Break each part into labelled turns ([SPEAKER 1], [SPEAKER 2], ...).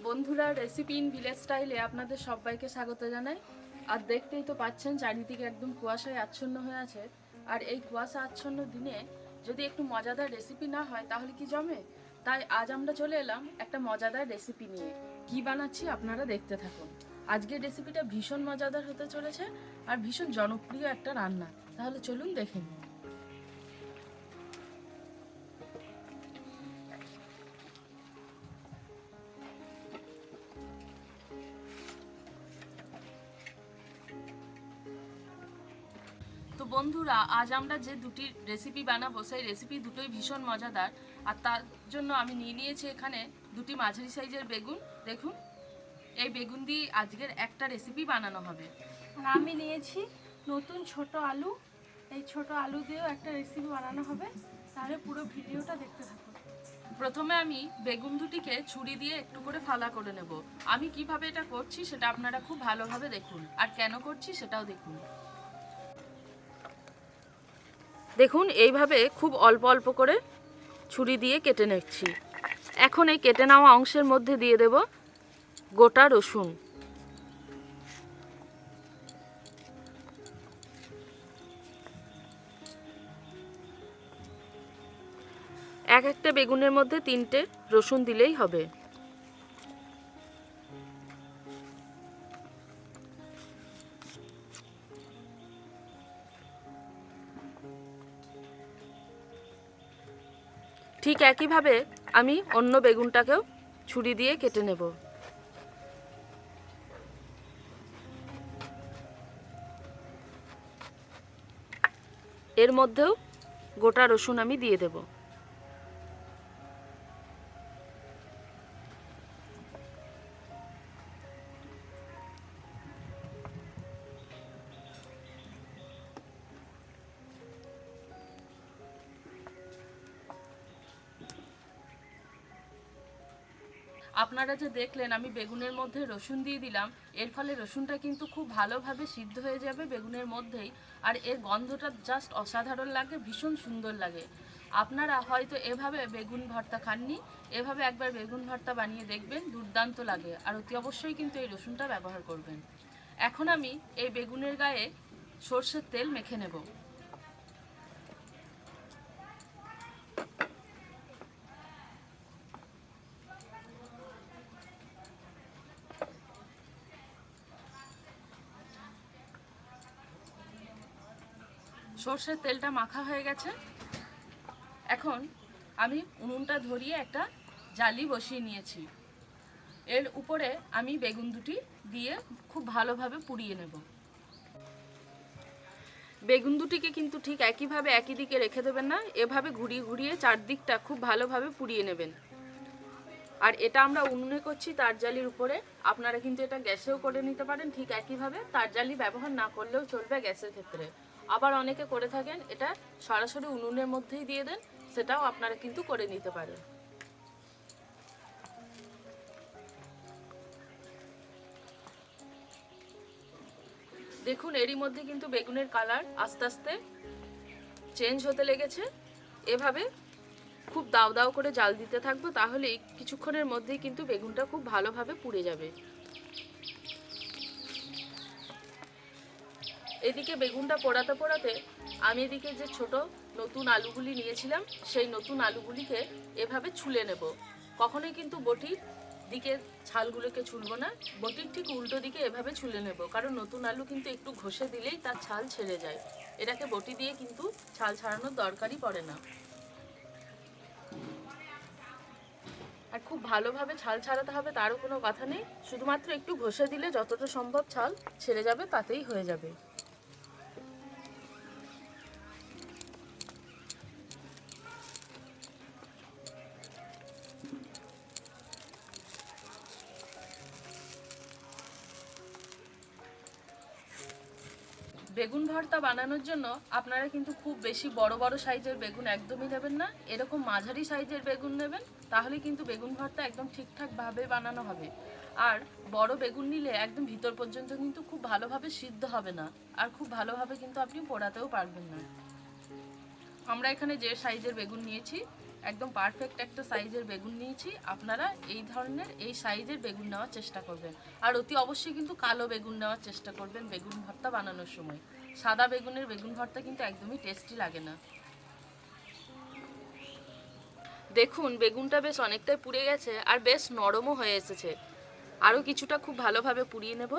[SPEAKER 1] বন্ধুরা, recipe in village স্টাইলে আপনাদের সবাইকে স্বাগত জানাই। আর দেখতেই তো পাচ্ছেন চারিদিকে একদম কুয়াশায় আচ্ছন্ন হয়ে আছে। আর এই কুয়াশা আচ্ছন্ন দিনে যদি একটু মজাদার রেসিপি না হয় তাহলে কি জমে? তাই আজ আমরা চলে এলাম একটা মজাদার রেসিপি নিয়ে। কি বানাচ্ছি আপনারা দেখতে থাকুন। আজকের রেসিপিটা ভীষণ মজাদার হতে চলেছে আর ভীষণ জনপ্রিয় একটা রান্না। তাহলে চলুন দেখে নিন। তো বন্ধুরা, আজ আমরা যে দুটি রেসিপি বানাবো সেই রেসিপি দুটোই ভীষণ মজাদার। আর তার জন্য আমি নিয়ে নিয়েছি এখানে দুটি মাঝারি সাইজের বেগুন। দেখুন, এই বেগুন দিয়ে আজকের একটা রেসিপি বানানো হবে।
[SPEAKER 2] আর আমি নিয়েছি নতুন ছোট আলু। এই ছোট আলু দিয়েও একটা রেসিপি বানানো হবে, তাহলে পুরো ভিডিওটা দেখতে থাকুন।
[SPEAKER 1] প্রথমে আমি বেগুন দুটিকে ছুরি দিয়ে একটু করে ফালা করে নেব। আমি কিভাবে এটা করছি সেটা আপনারা খুব ভালোভাবে দেখুন, আর কেন করছি সেটাও দেখুন। দেখুন, এইভাবে খুব অল্প অল্প করে ছুরি দিয়ে কেটে নিচ্ছি। এখন এই কেটে নেওয়া অংশের মধ্যে দিয়ে দেব গোটা রসুন। একটা বেগুনের মধ্যে 3টে রসুন দিলেই হবে। ঠিক একইভাবে আমি অন্য বেগুনটাকেও ছুরি দিয়ে কেটে নেব। এর মধ্যেও গোটা রসুন আমি দিয়ে দেব। আপনারা যে দেখলেন আমি বেগুনের মধ্যে রসুন দিয়ে দিলাম, এর ফলে রসুনটা কিন্তু খুব ভালোভাবে সিদ্ধ হয়ে যাবে বেগুনের মধ্যেই। আর এর গন্ধটা জাস্ট অসাধারণ লাগে, ভীষণ সুন্দর লাগে। আপনারা হয়তো এভাবে বেগুন ভর্তা খাননি, এভাবে একবার বেগুন ভর্তা বানিয়ে দেখবেন, দুর্দান্ত লাগে। আর অতি অবশ্যই কিন্তু এই রসুনটা ব্যবহার করবেন। এখন আমি এই বেগুনের গায়ে সর্ষের তেল মেখে নেব। সর্ষের তেলটা মাখা হয়ে গেছে। এখন আমি উনুনটা ধরিয়ে একটা জালি বসিয়ে নিয়েছি। এর উপরে আমি বেগুন দুটি দিয়ে খুব ভালোভাবে পুড়িয়ে নেব। বেগুন দুটিকে কিন্তু ঠিক একইভাবে একই দিকে রেখে দেবেন না, এভাবে ঘুরিয়ে ঘুরিয়ে চারদিকটা খুব ভালোভাবে পুড়িয়ে নেবেন। আর এটা আমরা উনুনে করছি তার জালির উপরে, আপনারা কিন্তু এটা গ্যাসেও করে নিতে পারেন। ঠিক একইভাবে তার জালি ব্যবহার না করলেও চলবে গ্যাসের ক্ষেত্রে। আবার অনেকে করে থাকেন এটা সরাসরি উনুনের মধ্যেই দিয়ে দেন, সেটাও আপনারা কিন্তু করে নিতে পারেন। দেখুন, এরই মধ্যে কিন্তু বেগুনের কালার আস্তে আস্তে চেঞ্জ হতে লেগেছে। এভাবে খুব দাও দাও করে জাল দিতে থাকবো, তাহলে কিছুক্ষণের মধ্যেই কিন্তু বেগুনটা খুব ভালোভাবে পুড়ে যাবে। এদিকে বেগুনটা পোড়াতে পোড়াতে আমি এদিকে যে ছোট নতুন আলুগুলি নিয়েছিলাম সেই নতুন আলুগুলিকে এভাবে ছুলে নেব। কখনোই কিন্তু বটির দিকে ছালগুলোকে ছুলবো না, বটির ঠিক উল্টো দিকে এভাবে ছুলে নেব, কারণ নতুন আলু কিন্তু একটু ঘষে দিলেই তার ছাল ছেড়ে যায়। এটাকে বটি দিয়ে কিন্তু ছাল ছাড়ানোর দরকারই পড়ে না। আর খুব ভালোভাবে ছাল ছাড়াতে হবে তারও কোনো কথা নেই, শুধুমাত্র একটু ঘষে দিলে যতটা সম্ভব ছাল ছেড়ে যাবে, তাতেই হয়ে যাবে। বেগুন ভর্তা বানানোর জন্য আপনারা কিন্তু খুব বেশি বড় বড় সাইজের বেগুন একদমই নেবেন না, এরকম মাঝারি সাইজের বেগুন নেবেন, তাহলে কিন্তু বেগুন ভর্তা একদম ঠিকঠাকভাবে বানানো হবে। আর বড় বেগুন নিলে একদম ভিতর পর্যন্ত কিন্তু খুব ভালোভাবে সিদ্ধ হবে না, আর খুব ভালোভাবে কিন্তু আপনি পোড়াতেও পারবেন না। আমরা এখানে যে সাইজের বেগুন নিয়েছি একদম পারফেক্ট একটা সাইজের বেগুন নিয়েছি। আপনারা এই ধরনের এই সাইজের বেগুন নেওয়ার চেষ্টা করবেন, আর অতি অবশ্যই কিন্তু কালো বেগুন নেওয়ার চেষ্টা করবেন বেগুন ভর্তা বানানোর সময়। সাদা বেগুনের বেগুন ভর্তা কিন্তু একদমই টেস্টি লাগে না। দেখুন বেগুনটা বেশ অনেকটাই পুড়ে গেছে আর বেশ নরমও হয়ে এসেছে। আরও কিছুটা খুব ভালোভাবে পুড়িয়ে নেব।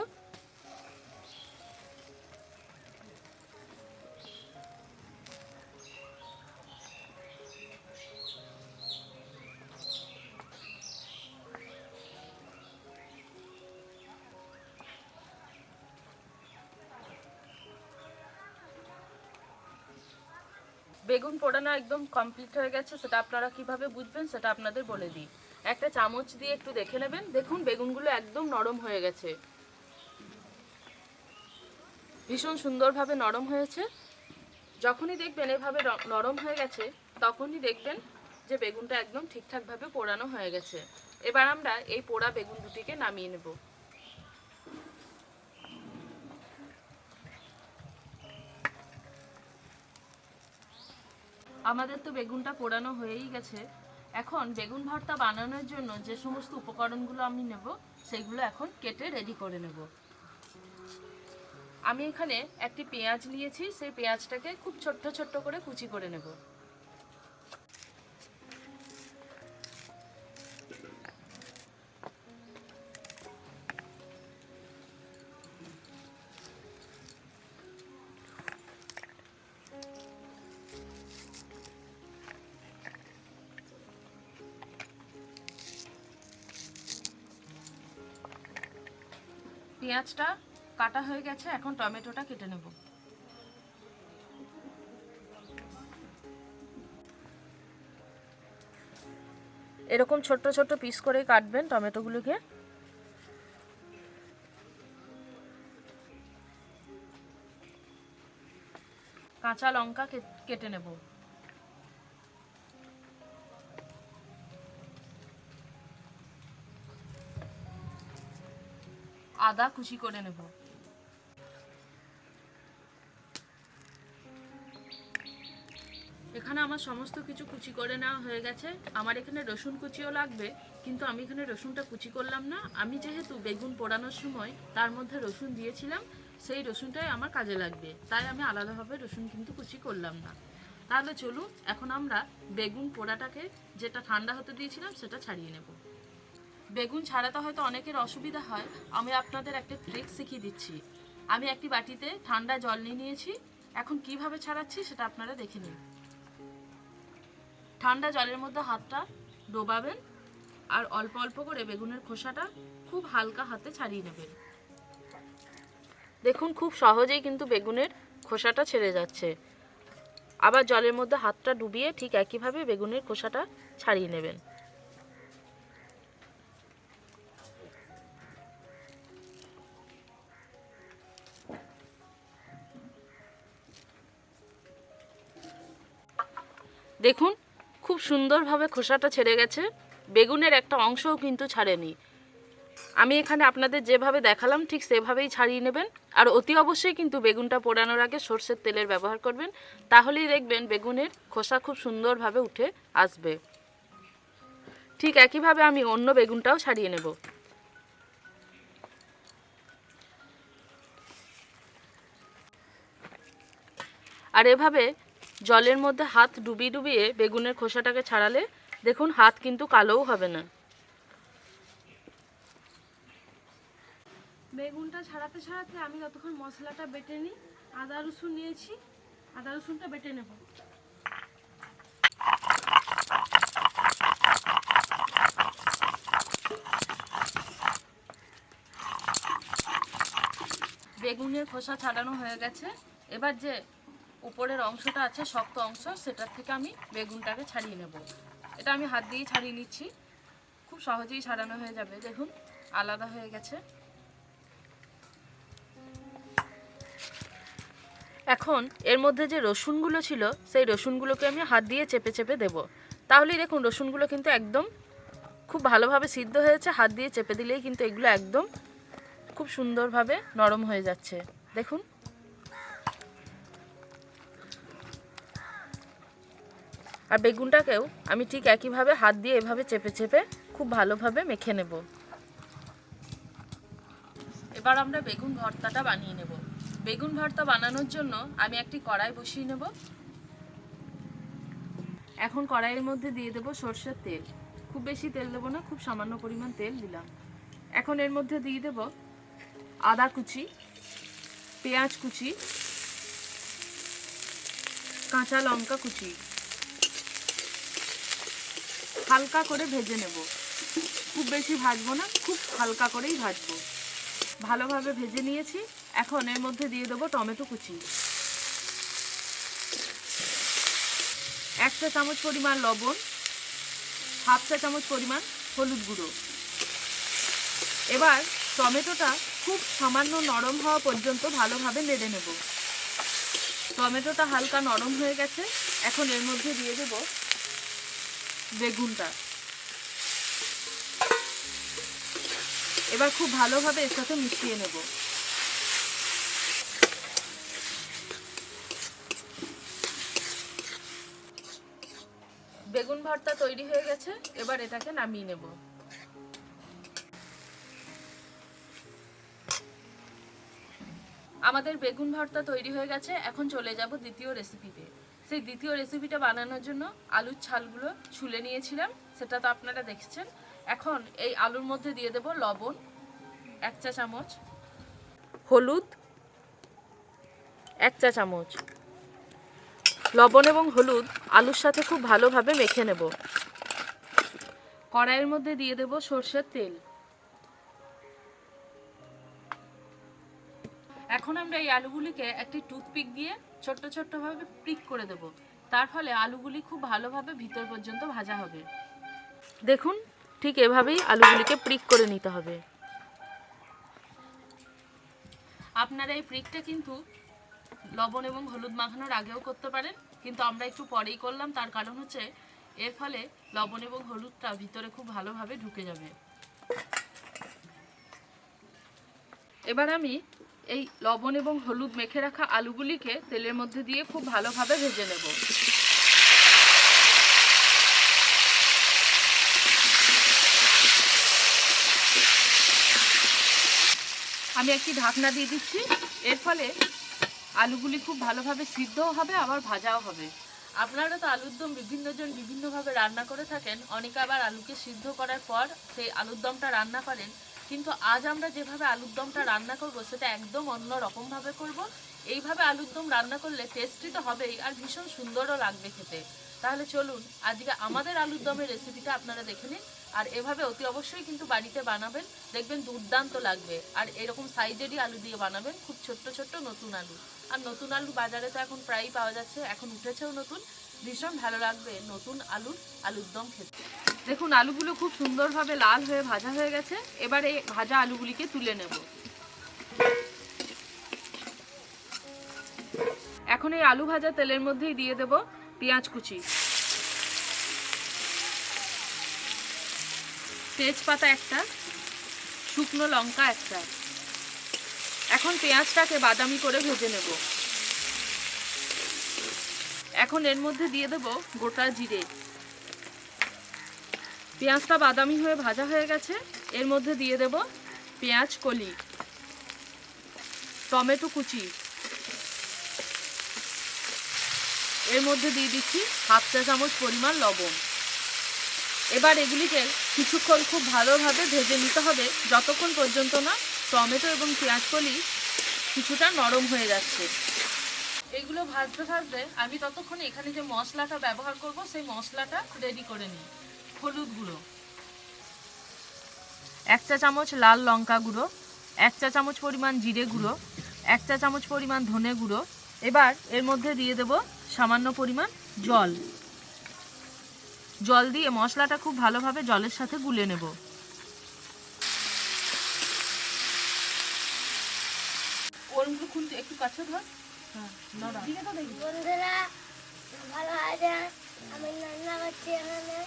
[SPEAKER 1] বেগুন পোড়ানো একদম কমপ্লিট হয়ে গেছে। সেটা আপনারা কিভাবে বুঝবেন সেটা আপনাদের বলে দিই। একটা চামচ দিয়ে একটু দেখে নেবেন। দেখুন বেগুনগুলো একদম নরম হয়ে গেছে, ভীষণ সুন্দরভাবে নরম হয়েছে। যখনই দেখবেন এভাবে নরম হয়ে গেছে তখনই দেখবেন যে বেগুনটা একদম ঠিকঠাকভাবে পোড়ানো হয়ে গেছে। এবার আমরা এই পোড়া বেগুন দুটিকে নামিয়ে নেব। আমাদের তো বেগুনটা পোড়ানো হয়েই গেছে। এখন বেগুন ভর্তা বানানোর জন্য যে সমস্ত উপকরণগুলো আমি নেব সেগুলো এখন কেটে রেডি করে নেব। আমি এখানে একটি পেঁয়াজ নিয়েছি, সেই পেঁয়াজটাকে খুব ছোট্ট ছোট্ট করে কুচি করে নেব। পেঁয়াজটা কাটা হয়ে গেছে, এখন টমেটোটা কেটে নেব। এরকম ছোট্ট ছোট্ট পিস করে কাটবেন টমেটোগুলোকে। কাঁচা লঙ্কা কেটে নেব। আদা কুচি করে নেব। এখানে আমার সমস্ত কিছু কুচি করে নেওয়া হয়ে গেছে। আমার এখানে রসুন কুচিও লাগবে, কিন্তু আমি এখানে রসুনটা কুচি করলাম না। আমি যেহেতু বেগুন পোড়ানোর সময় তার মধ্যে রসুন দিয়েছিলাম, সেই রসুনটাই আমার কাজে লাগবে, তাই আমি আলাদাভাবে রসুন কিন্তু কুচি করলাম না। তাহলে চলুন এখন আমরা বেগুন পোড়াটাকে যেটা ঠান্ডা হতে দিয়েছিলাম সেটা ছাড়িয়ে নেব। বেগুন ছাড়াতে হয়তো অনেকের অসুবিধা হয়, আমি আপনাদের একটা ট্রিক শিখিয়ে দিচ্ছি। আমি একটি বাটিতে ঠান্ডা জল নিয়ে নিয়েছি, এখন কিভাবে ছাড়াচ্ছি সেটা আপনারা দেখে নিন। ঠান্ডা জলের মধ্যে হাতটা ডোবাবেন আর অল্প অল্প করে বেগুনের খোসাটা খুব হালকা হাতে ছাড়িয়ে নেবেন। দেখুন খুব সহজেই কিন্তু বেগুনের খোসাটা ছেড়ে যাচ্ছে। আবার জলের মধ্যে হাতটা ডুবিয়ে ঠিক একইভাবে বেগুনের খোসাটা ছাড়িয়ে নেবেন। দেখুন খুব সুন্দরভাবে খোসাটা ছেড়ে গেছে, বেগুনের একটা অংশও কিন্তু ছাড়েনি। আমি এখানে আপনাদের যেভাবে দেখালাম ঠিক সেভাবেই ছাড়িয়ে নেবেন। আর অতি অবশ্যই কিন্তু বেগুনটা পোড়ানোর আগে সরষের তেলের ব্যবহার করবেন, তাহলেই দেখবেন বেগুনের খোসা খুব সুন্দরভাবে উঠে আসবে। ঠিক একইভাবে আমি অন্য বেগুনটাও ছাড়িয়ে নেব। আর এভাবে জলের মধ্যে হাত ডুবিয়ে ডুবিয়ে বেগুনের খোসাটাকে ছাড়ালে দেখুন হাত কিন্তু কালোও হবে না।
[SPEAKER 2] বেগুনটা ছাড়াতে ছাড়াতে আমি ততক্ষণ মশলাটা বেটে নিই। আদা রসুন নিয়েছি, আদা রসুনটা বেটে নেব।
[SPEAKER 1] বেগুনের খোসা ছাড়ানো হয়ে গেছে। এবার যে উপরের অংশটা আছে শক্ত অংশ, সেটার থেকে আমি বেগুনটাকে ছাড়িয়ে নেব। এটা আমি হাত দিয়েই ছাড়িয়ে নিচ্ছি, খুব সহজেই ছাড়ানো হয়ে যাবে। দেখুন আলাদা হয়ে গেছে। এখন এর মধ্যে যে রসুনগুলো ছিল সেই রসুনগুলোকে আমি হাত দিয়ে চেপে চেপে দেব। তাহলেই দেখুন রসুনগুলো কিন্তু একদম খুব ভালোভাবে সিদ্ধ হয়েছে। হাত দিয়ে চেপে দিলেই কিন্তু এগুলো একদম খুব সুন্দরভাবে নরম হয়ে যাচ্ছে। দেখুন আর বেগুনটাকেও আমি ঠিক একইভাবে হাত দিয়ে এভাবে চেপে চেপে খুব ভালোভাবে মেখে নেব। এবার আমরা বেগুন ভর্তাটা বানিয়ে নেব। বেগুন ভর্তা বানানোর জন্য আমি একটি কড়াই বসিয়ে নেব। এখন কড়াইয়ের মধ্যে দিয়ে দেব সরষের তেল। খুব বেশি তেল দেবো না, খুব সামান্য পরিমাণ তেল দিলাম। এখন এর মধ্যে দিয়ে দেব আদা কুচি, পেঁয়াজ কুচি, কাঁচা লঙ্কা কুচি। হালকা করে ভেজে নেব, খুব বেশি ভাজবো না, খুব হালকা করেই ভাজবো। ভালোভাবে ভেজে নিয়েছি। এখন এর মধ্যে দিয়ে দেবো টমেটো কুচি, 1 চা চামচ পরিমাণ লবণ, 1/2 চা চামচ পরিমাণ হলুদ গুঁড়ো। এবার টমেটোটা খুব সামান্য নরম হওয়া পর্যন্ত ভালোভাবে নেড়ে নেব। টমেটোটা হালকা নরম হয়ে গেছে। এখন এর মধ্যে দিয়ে দেব বেগুনটা। এবার খুব ভালোভাবে এর সাথে মিশিয়ে নেব। বেগুন ভর্তা তৈরি হয়ে গেছে। এবার এটাকে নামিয়ে নেব। আমাদের বেগুন ভর্তা তৈরি হয়ে গেছে। এখন চলে যাব দ্বিতীয় রেসিপিতে। সেই দ্বিতীয় রেসিপিটা বানানোর জন্য আলুর ছালগুলো ছুলে নিয়েছিলাম, সেটা তো আপনারা দেখছেন। এখন এই আলুর মধ্যে দিয়ে দেব লবণ 1 চা চামচ, হলুদ 1 চা চামচ। লবণ এবং হলুদ আলুর সাথে খুব ভালোভাবে মেখে নেব। কড়াইয়ের মধ্যে দিয়ে দেব সরষের তেল। এখন আমরা এই আলুগুলিকে একটি টুথপিক দিয়ে ছোট্ট ছোট্টভাবে পিক করে দেব। তার ফলে আলুগুলি খুব ভালোভাবে ভিতর পর্যন্ত ভাজা হবে। দেখুন, ঠিক এভাবেই আলুগুলিকে পিক করে নিতে হবে। আপনারা এই পিকটা কিন্তু লবণ এবং হলুদ মাখানোর আগেও করতে পারেন, কিন্তু আমরা একটু পরেই করলাম। তার কারণ হচ্ছে এর ফলে লবণ এবং হলুদটা ভিতরে খুব ভালোভাবে ঢুকে যাবে। এবার আমি এই লবণ এবং হলুদ মেখে রাখা আলুগুলিকে তেলের মধ্যে দিয়ে খুব ভালোভাবে ভেজে নেব। আমি একটি ঢাকনা দিয়ে দিচ্ছি। এর ফলে আলুগুলি খুব ভালোভাবে সিদ্ধও হবে, আবার ভাজাও হবে। আপনারা তো আলুর দম বিভিন্নজন বিভিন্নভাবে রান্না করে থাকেন। অনেকে আবার আলুকে সিদ্ধ করার পর সেই আলুর দমটা রান্না করেন, কিন্তু আজ আমরা যেভাবে আলুর দমটা রান্না করব সেটা একদম অন্য রকমভাবে করব। এইভাবে আলুর দম রান্না করলে টেস্টি তো হবেই, আর ভীষণ সুন্দরও লাগবে খেতে। তাহলে চলুন আজকে আমাদের আলুর দমের রেসিপিটা আপনারা দেখে নিন। আর এভাবে অতি অবশ্যই কিন্তু বাড়িতে বানাবেন, দেখবেন দুর্দান্ত লাগবে। আর এরকম সাইজেরই আলু দিয়ে বানাবেন, খুব ছোট্ট ছোট্ট নতুন আলু। আর নতুন আলু বাজারে তো এখন প্রায়ই পাওয়া যাচ্ছে, এখন উঠেছেও নতুন। ভীষণ ভালো লাগবে নতুন আলুর দম খেতে। দেখুন, আলুগুলো খুব সুন্দরভাবে লাল হয়ে ভাজা হয়ে গেছে। এবার এই ভাজা আলুগুলিকে তুলে নেব। এখন এই আলু ভাজা তেলের মধ্যেই দিয়ে দেব পেঁয়াজ কুচি, তেজপাতা একটা, শুকনো লঙ্কা একটা। এখন পেঁয়াজটাকে বাদামি করে ভেজে নেব। এখন এর মধ্যে দিয়ে দেব গোটা জিরে। পেঁয়াজটা বাদামি হয়ে ভাজা হয়ে গেছে। এর মধ্যে দিয়ে দেব পেঁয়াজ কলি, টমেটো কুচি। এর মধ্যে দিয়ে দিচ্ছি 1/2 চা চামচ পরিমাণ লবণ। এবার এগুলিকে কিছুক্ষণ খুব ভালোভাবে ভেজে নিতে হবে, যতক্ষণ পর্যন্ত না টমেটো এবং পেঁয়াজ কলি কিছুটা নরম হয়ে যাচ্ছে। এগুলো ভাজতে ভাজতে আমি ততক্ষণে এখানে যে মশলাটা ব্যবহার করব সেই মশলাটা রেডি করে নিই। হলুদ গুঁড়ো 1 চা চামচ, লাল লঙ্কা গুঁড়ো 1 চা চামচ পরিমাণ, জিরে গুঁড়ো 1 চা চামচ পরিমাণ, ধনে গুঁড়ো। এবার এর মধ্যে দিয়ে দেব সামান্য পরিমাণ জল। জল দিয়ে মশলাটা খুব ভালোভাবে জলের সাথে গুলে নেব। ওরগুলো খুলতে একটু কাছে ধর।
[SPEAKER 3] বন্ধুরা ভালো আছে, আমি রান্না করছি এখানে।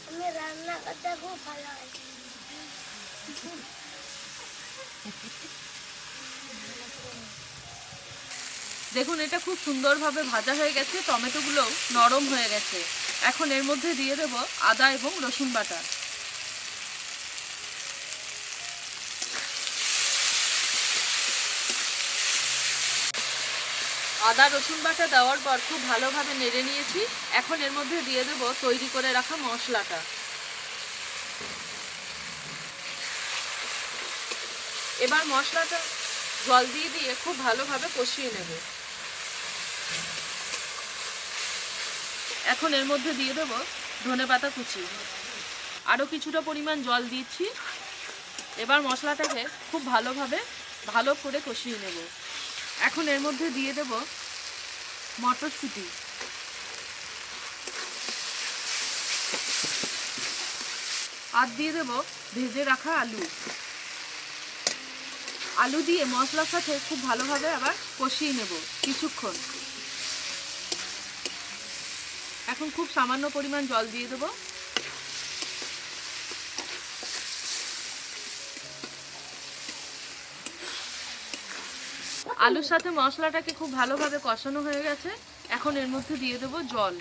[SPEAKER 3] আমি রান্না করতে খুব ভালো আছি।
[SPEAKER 1] দেখুন এটা খুব সুন্দরভাবে ভাজা হয়ে গেছে, টমেটোগুলোও নরম হয়ে গেছে। এখন এর মধ্যে দিয়ে দেব আদা এবং রসুন বাটা। আদা রসুন বাটা দেওয়ার পর খুব ভালোভাবে নেড়ে নিয়েছি। এখন এর মধ্যে দিয়ে দেব তৈরি করে রাখা মশলাটা। এবার মশলাটা জল দিয়ে দিয়ে খুব ভালোভাবে কষিয়ে নেব। এখন এর মধ্যে দিয়ে দেব ধনেপাতা কুচি, আরও কিছুটা পরিমাণ জল দিচ্ছি। এবার মশলাটাকে খুব ভালো করে কষিয়ে নেব। এখন এর মধ্যে দিয়ে দেব মটরশুঁটি, আর দিয়ে দেব ভেজে রাখা আলু। আলু দিয়ে মশলার সাথে খুব ভালোভাবে আবার কষিয়ে নেব কিছুক্ষণ। এখন খুব সামান্য পরিমাণ জল দিয়ে দেব। আলুর সাথে মশলাটাকে খুব ভালোভাবে কষানো হয়ে গেছে। এখন এর মধ্যে দিয়ে দেব জল।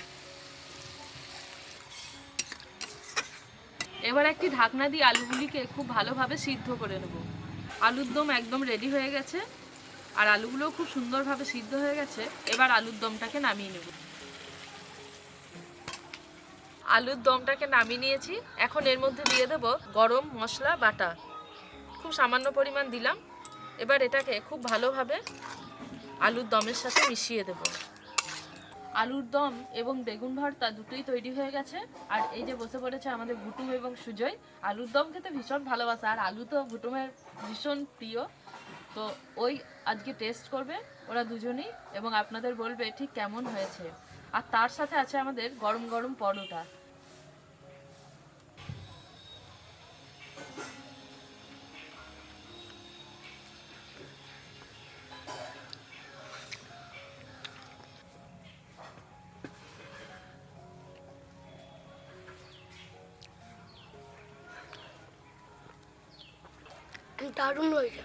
[SPEAKER 1] এবার একটি ঢাকনা দিয়ে আলুগুলিকে খুব ভালোভাবে সিদ্ধ করে নেব। আলুর দম একদম রেডি হয়ে গেছে, আর আলুগুলোও খুব সুন্দরভাবে সিদ্ধ হয়ে গেছে। এবার আলুর দমটাকে নামিয়ে নেব। আলুর দমটাকে নামিয়ে নিয়েছি। এখন এর মধ্যে দিয়ে দেব গরম মশলা বাটা, খুব সামান্য পরিমাণ দিলাম। এবার এটাকে খুব ভালোভাবে আলুর দমের সাথে মিশিয়ে দেব। আলুর দম এবং বেগুন ভর্তা দুটোই তৈরি হয়ে গেছে। আর এই যে বসে পড়েছে আমাদের ভুটুম এবং সুজয়। আলুর দম খেতে ভীষণ ভালোবাসে, আর আলু তো ভুটুমের ভীষণ প্রিয়। তো ওই আজকে টেস্ট করবে ওরা দুজনেই, এবং আপনাদের বলবে ঠিক কেমন হয়েছে। আর তার সাথে আছে আমাদের গরম গরম পরোটা।
[SPEAKER 3] দারুণ হয়েছে।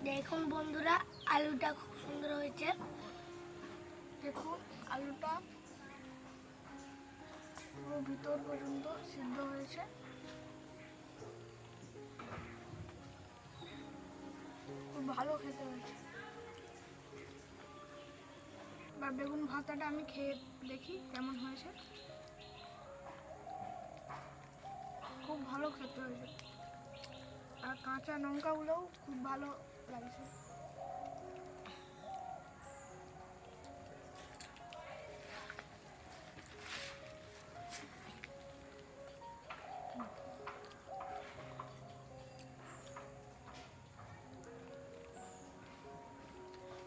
[SPEAKER 3] দেখুন বন্ধুরা, আলুটা খুব সুন্দর হয়েছে।
[SPEAKER 2] দেখুন আলুটা পুরো ভিতর পর্যন্ত সিদ্ধ হয়েছে। খুব ভালো খেতে হয়েছে। বা বেগুন ভর্তাটা আমি খেয়ে দেখি কেমন হয়েছে। খুব ভালো খেতে হয়েছে, আর কাঁচা লঙ্কাগুলোও খুব ভালো লাগছে।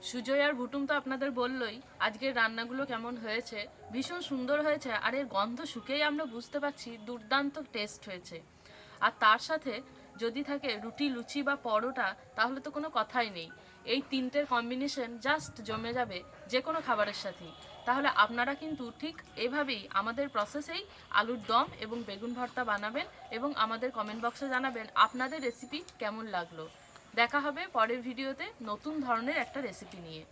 [SPEAKER 1] সুজয় আর ভুটুম তো আপনাদের বললই আজকের রান্নাগুলো কেমন হয়েছে। ভীষণ সুন্দর হয়েছে, আর এর গন্ধ শুকেই আমরা বুঝতে পারছি দুর্দান্ত টেস্ট হয়েছে। আর তার সাথে যদি থাকে রুটি, লুচি বা পরোটা, তাহলে তো কোনো কথাই নেই। এই তিনটের কম্বিনেশন জাস্ট জমে যাবে যে কোনো খাবারের সাথেই। তাহলে আপনারা কিন্তু ঠিক এভাবেই আমাদের প্রসেসেই আলুর দম এবং বেগুন ভর্তা বানাবেন, এবং আমাদের কমেন্ট বক্সে জানাবেন আপনাদের রেসিপি কেমন লাগলো। দেখা হবে পরের ভিডিওতে নতুন ধরনের একটা রেসিপি নিয়ে।